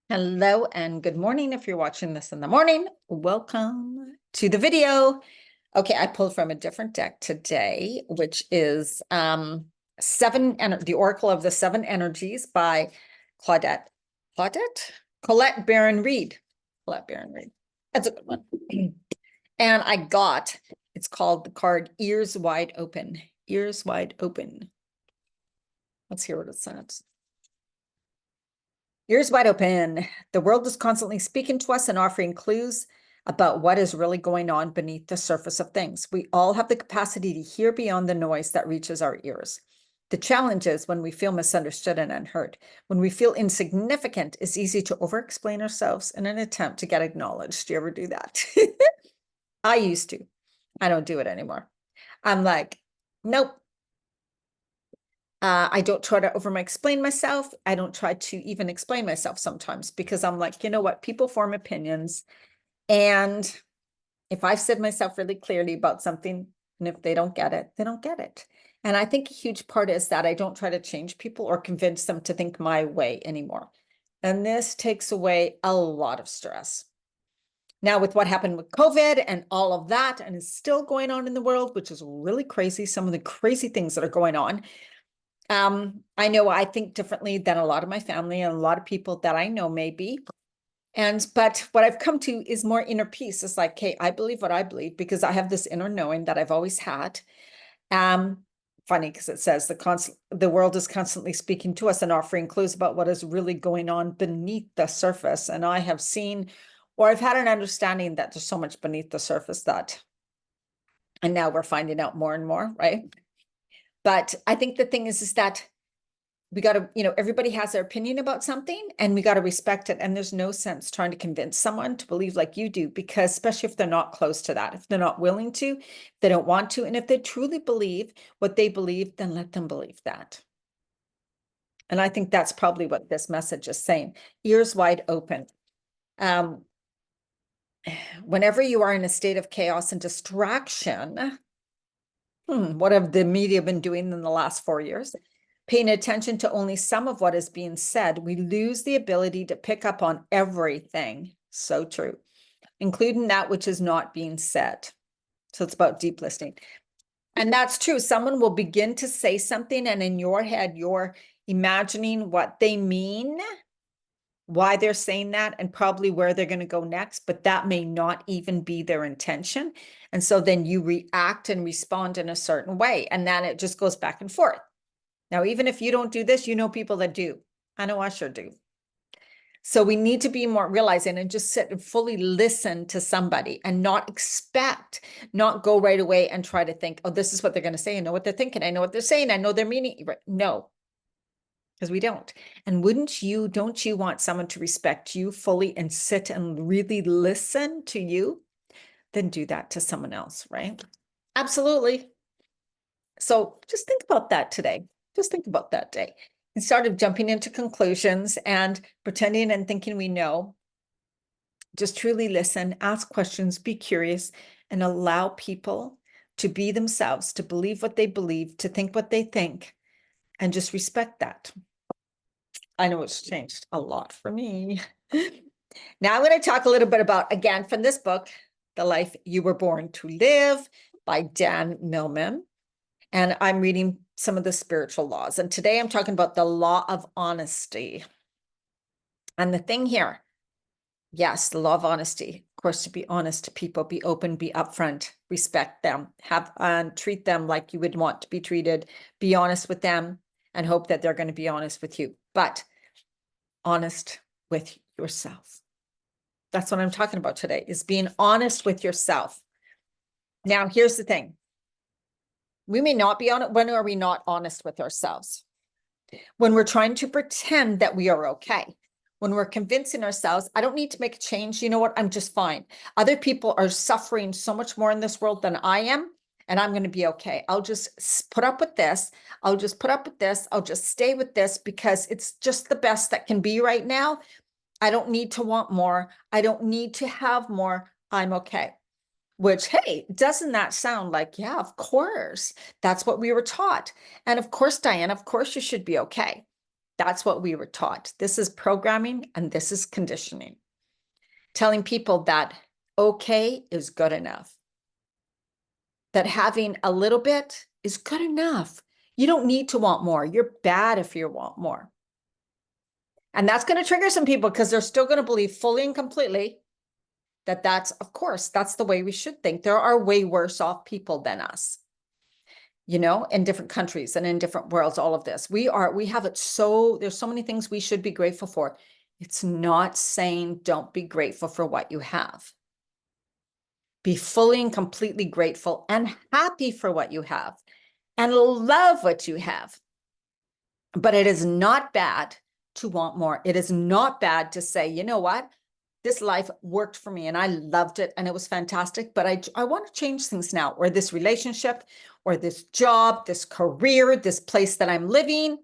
Hello and good morning. If you're watching this in the morning, welcome to the video. Okay, I pulled from a different deck today, which is the Oracle of the Seven Energies by Claudette. Colette Baron Reed. Colette Baron Reed. That's a good one. And it's called the card Ears Wide Open. Ears Wide Open. Let's hear what it says. Ears wide open. The world is constantly speaking to us and offering clues about what is really going on beneath the surface of things. We all have the capacity to hear beyond the noise that reaches our ears. The challenge is when we feel misunderstood and unheard. When we feel insignificant, it's easy to over-explain ourselves in an attempt to get acknowledged. Do you ever do that? I used to. I don't do it anymore. I'm like, nope. I don't try to explain myself. I don't try to even explain myself sometimes because I'm like, you know what? People form opinions. And if I've said myself really clearly about something, and if they don't get it, they don't get it. And I think a huge part is that I don't try to change people or convince them to think my way anymore. And this takes away a lot of stress. Now, with what happened with COVID and all of that, and is still going on in the world, which is really crazy, some of the crazy things that are going on. I know I think differently than a lot of my family and a lot of people that I know maybe. But what I've come to is more inner peace. It's like, hey, I believe what I believe because I have this inner knowing that I've always had. Funny because it says the world is constantly speaking to us and offering clues about what is really going on beneath the surface. And I have seen, or I've had an understanding that there's so much beneath the surface and now we're finding out more and more, right? But I think the thing is that we got to, everybody has their opinion about something and we got to respect it. And there's no sense trying to convince someone to believe like you do, because especially if they're not close to that, if they're not willing to, if they don't want to, and if they truly believe what they believe, then let them believe that. And I think that's probably what this message is saying. Ears wide open. Whenever you are in a state of chaos and distraction, what have the media been doing in the last 4 years? Paying attention to only some of what is being said, we lose the ability to pick up on everything. So true, including that which is not being said. So it's about deep listening. And that's true. Someone will begin to say something, and in your head, you're imagining what they mean, why they're saying that, and probably where they're going to go next, but that may not even be their intention. And so then you react and respond in a certain way, and then it just goes back and forth. Now, even if you don't do this, you know people that do. I know I sure do. So we need to be more realizing and just sit and fully listen to somebody and not go right away and try to think, oh, this is what they're going to say. I know what they're thinking. I know what they're saying. I know their meaning. No, because we don't. And don't you want someone to respect you fully and sit and really listen to you? Then do that to someone else, right? Absolutely. So just think about that today. Just think about that day. Instead of jumping into conclusions and pretending and thinking we know, just truly listen, ask questions, be curious, and allow people to be themselves, to believe what they believe, to think what they think, and just respect that. I know it's changed a lot for me. Now I'm going to talk a little bit about, again, from this book, The Life You Were Born to Live by Dan Millman. And I'm reading some of the spiritual laws. And today I'm talking about the law of honesty. And the thing here, yes, the law of honesty, of course, to be honest to people, be open, be upfront, respect them, treat them like you would want to be treated, be honest with them, and hope that they're going to be honest with you. But honest with yourself. That's what I'm talking about today, is being honest with yourself. Now, here's the thing. We may not be honest. When are we not honest with ourselves? When we're trying to pretend that we are okay. When we're convincing ourselves, I don't need to make a change. You know what? I'm just fine. Other people are suffering so much more in this world than I am, and I'm going to be okay. I'll just put up with this. I'll just put up with this. I'll just stay with this because it's just the best that can be right now. I don't need to want more. I don't need to have more. I'm okay. Which, hey, doesn't that sound like, yeah, of course, that's what we were taught. And of course, Diane, of course you should be okay. That's what we were taught. This is programming and this is conditioning. Telling people that okay is good enough. That having a little bit is good enough. You don't need to want more. You're bad if you want more. And that's going to trigger some people because they're still going to believe fully and completely that that's, of course, that's the way we should think. There are way worse off people than us, you know, in different countries and in different worlds, all of this. We have it so, there's so many things we should be grateful for. It's not saying don't be grateful for what you have. Be fully and completely grateful and happy for what you have and love what you have. But it is not bad to want more. It is not bad to say, you know what? This life worked for me and I loved it and it was fantastic, but I want to change things now, or this relationship, or this job, this career, this place that I'm living.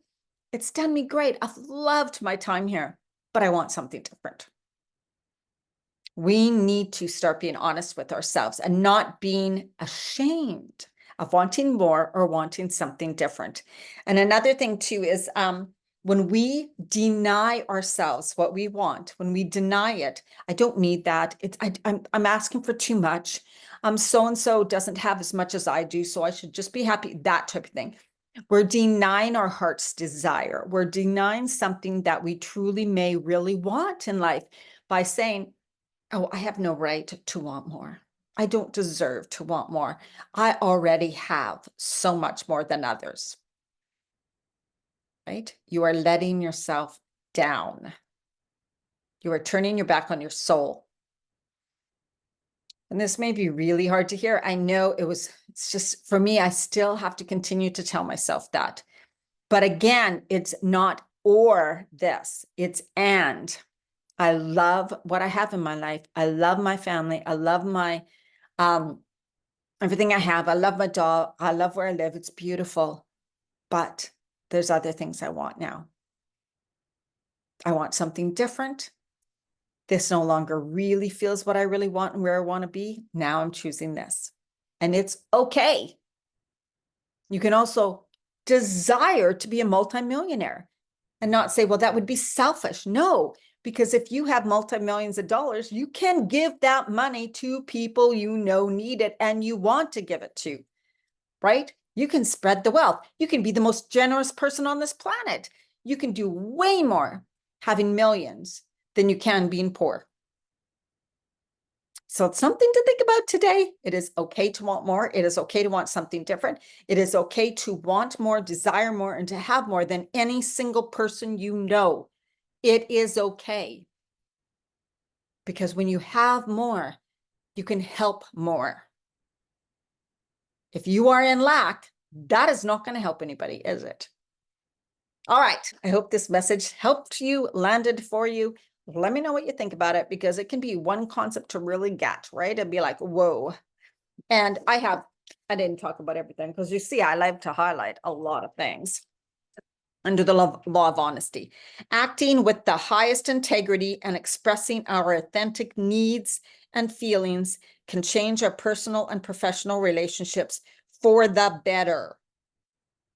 It's done me great. I've loved my time here, but I want something different. We need to start being honest with ourselves and not being ashamed of wanting more or wanting something different. And another thing too is when we deny ourselves what we want, when we deny it, I don't need that. I'm asking for too much. So-and-so doesn't have as much as I do, so I should just be happy, that type of thing. We're denying our heart's desire. We're denying something that we truly may really want in life by saying, oh, I have no right to want more. I don't deserve to want more. I already have so much more than others. Right? You are letting yourself down. You are turning your back on your soul. And this may be really hard to hear. I know it's just, for me, I still have to continue to tell myself that. But again, it's not or this, it's and. I love what I have in my life. I love my family. I love my everything I have. I love my dog. I love where I live. It's beautiful. But there's other things I want now. I want something different. This no longer really feels what I really want and where I want to be. Now I'm choosing this. And it's okay. You can also desire to be a multimillionaire and not say, well, that would be selfish. No, because if you have multi-millions of dollars, you can give that money to people you know need it and you want to give it to, right? You can spread the wealth. You can be the most generous person on this planet. You can do way more having millions than you can being poor. So it's something to think about today. It is okay to want more. It is okay to want something different. It is okay to want more, desire more, and to have more than any single person you know. It is okay. Because when you have more, you can help more. If you are in lack, that is not going to help anybody, is it? All right. I hope this message helped you, landed for you. Let me know what you think about it, because it can be one concept to really get, right? It'd be like, whoa. And I didn't talk about everything because you see, I like to highlight a lot of things under the law of honesty. Acting with the highest integrity and expressing our authentic needs and feelings can change our personal and professional relationships for the better.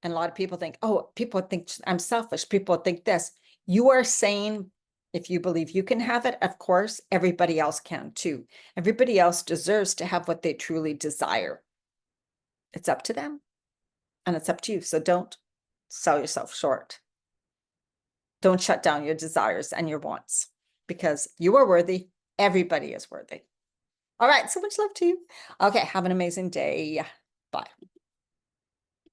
And a lot of people think, oh, people think I'm selfish. People think this. You are saying, if you believe you can have it, of course, everybody else can too. Everybody else deserves to have what they truly desire. It's up to them and it's up to you. So don't sell yourself short. Don't shut down your desires and your wants, because you are worthy. Everybody is worthy. All right. So much love to you. Okay. Have an amazing day. Bye.